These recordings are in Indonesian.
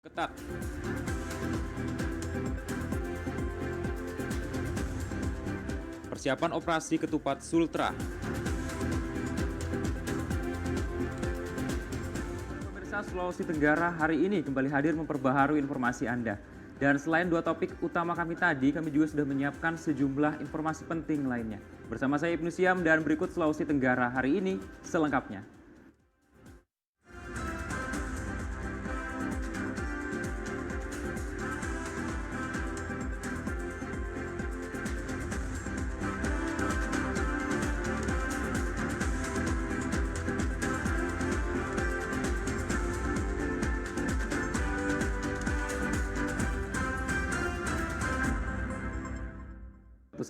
Ketat. Persiapan operasi ketupat Sultra. Pemirsa Sulawesi Tenggara hari ini kembali hadir memperbaharui informasi Anda. Dan selain dua topik utama kami tadi, kami juga sudah menyiapkan sejumlah informasi penting lainnya. Bersama saya Ibnu Siam dan berikut Sulawesi Tenggara hari ini selengkapnya.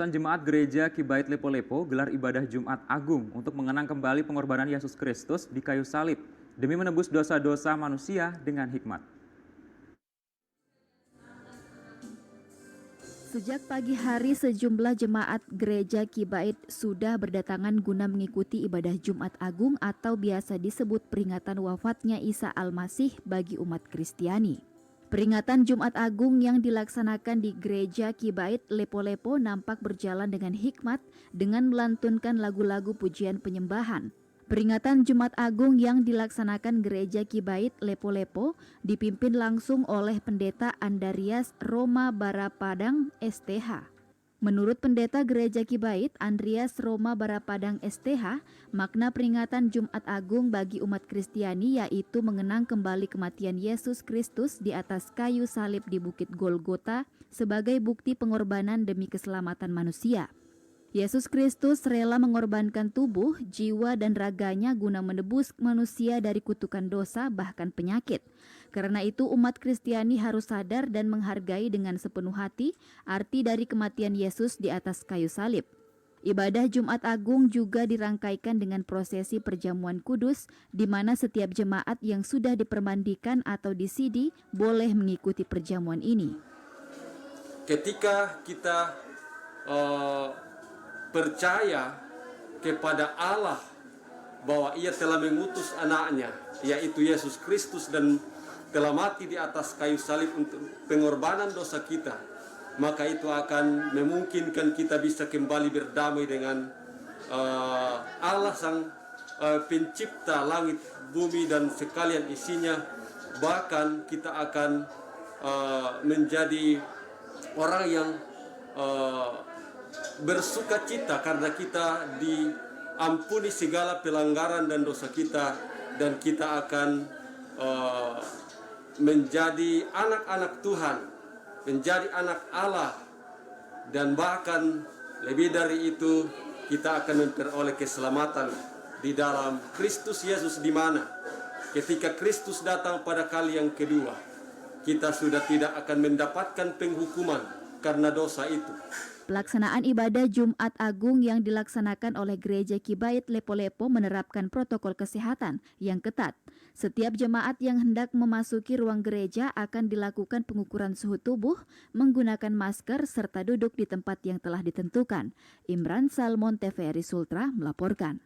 Ratusan jemaat gereja Kibait Lepo-Lepo gelar ibadah Jumat Agung untuk mengenang kembali pengorbanan Yesus Kristus di kayu salib demi menebus dosa-dosa manusia dengan hikmat. Sejak pagi hari sejumlah jemaat gereja Kibait sudah berdatangan guna mengikuti ibadah Jumat Agung atau biasa disebut peringatan wafatnya Isa Al-Masih bagi umat Kristiani. Peringatan Jumat Agung yang dilaksanakan di gereja Kibait Lepo-Lepo nampak berjalan dengan hikmat dengan melantunkan lagu-lagu pujian penyembahan. Peringatan Jumat Agung yang dilaksanakan gereja Kibait Lepo-Lepo dipimpin langsung oleh Pendeta Andarias Roma Barapadang STH. Menurut Pendeta Gereja Kibait Andrias Roma Barapadang STH, makna peringatan Jumat Agung bagi umat Kristiani yaitu mengenang kembali kematian Yesus Kristus di atas kayu salib di Bukit Golgota sebagai bukti pengorbanan demi keselamatan manusia. Yesus Kristus rela mengorbankan tubuh, jiwa, dan raganya guna menebus manusia dari kutukan dosa bahkan penyakit. Karena itu umat Kristiani harus sadar dan menghargai dengan sepenuh hati arti dari kematian Yesus di atas kayu salib. Ibadah Jumat Agung juga dirangkaikan dengan prosesi perjamuan kudus di mana setiap jemaat yang sudah dipermandikan atau disidi boleh mengikuti perjamuan ini. Ketika kita percaya kepada Allah bahwa Ia telah mengutus anaknya yaitu Yesus Kristus dan telah mati di atas kayu salib untuk pengorbanan dosa kita, maka itu akan memungkinkan kita bisa kembali berdamai dengan Allah sang pencipta langit, bumi dan sekalian isinya. Bahkan kita akan menjadi orang yang bersuka cita karena kita diampuni segala pelanggaran dan dosa kita, dan kita akan menjadi anak-anak Tuhan, menjadi anak Allah, dan bahkan lebih dari itu kita akan memperoleh keselamatan di dalam Kristus Yesus, di mana ketika Kristus datang pada kali yang kedua kita sudah tidak akan mendapatkan penghukuman karena dosa itu. Pelaksanaan ibadah Jumat Agung yang dilaksanakan oleh Gereja Kibait Lepo-Lepo menerapkan protokol kesehatan yang ketat. Setiap jemaat yang hendak memasuki ruang gereja akan dilakukan pengukuran suhu tubuh, menggunakan masker, serta duduk di tempat yang telah ditentukan. Imran Salmon TVRI Sultra melaporkan.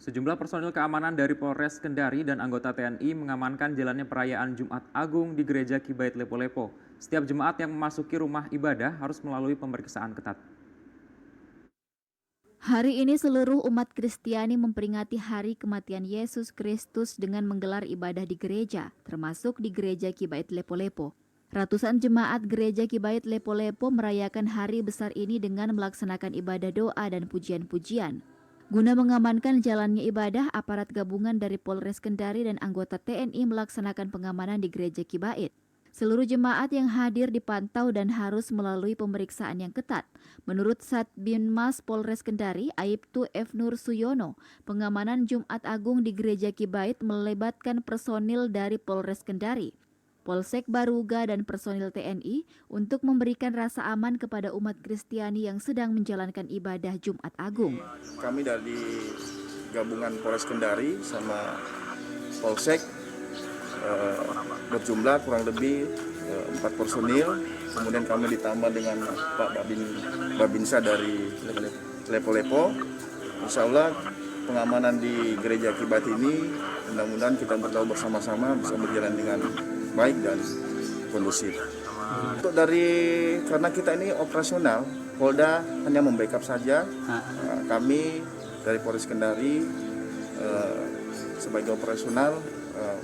Sejumlah personil keamanan dari Polres Kendari dan anggota TNI mengamankan jalannya perayaan Jumat Agung di Gereja Kibait Lepo-Lepo. Setiap jemaat yang memasuki rumah ibadah harus melalui pemeriksaan ketat. Hari ini seluruh umat Kristiani memperingati hari kematian Yesus Kristus dengan menggelar ibadah di gereja, termasuk di Gereja Kibait Lepo-Lepo. Ratusan jemaat Gereja Kibait Lepo-Lepo merayakan hari besar ini dengan melaksanakan ibadah doa dan pujian-pujian. Guna mengamankan jalannya ibadah, aparat gabungan dari Polres Kendari dan anggota TNI melaksanakan pengamanan di Gereja Kibait. Seluruh jemaat yang hadir dipantau dan harus melalui pemeriksaan yang ketat. Menurut Satbinmas Polres Kendari, Aibtu F. Nur Suyono, pengamanan Jumat Agung di Gereja Kibait melibatkan personil dari Polres Kendari, Polsek Baruga dan personil TNI untuk memberikan rasa aman kepada umat Kristiani yang sedang menjalankan ibadah Jumat Agung. Kami dari gabungan Polres Kendari sama Polsek berjumlah kurang lebih 4 personil, kemudian kami ditambah dengan Pak Babinsa dari Lepo-Lepo. Insya Allah pengamanan di Gereja Kibait ini mudah-mudahan kita berdoa bersama-sama bisa berjalan dengan baik dan kondusif. Untuk karena kita ini operasional, Polda hanya membackup saja. Kami dari Polres Kendari sebagai operasional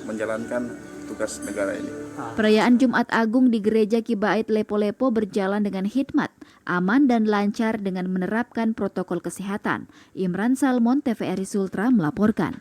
menjalankan tugas negara ini. Perayaan Jumat Agung di Gereja Kibait Lepo-Lepo berjalan dengan hikmat, aman dan lancar dengan menerapkan protokol kesehatan. Imran Salmon, TVRI Sultra melaporkan.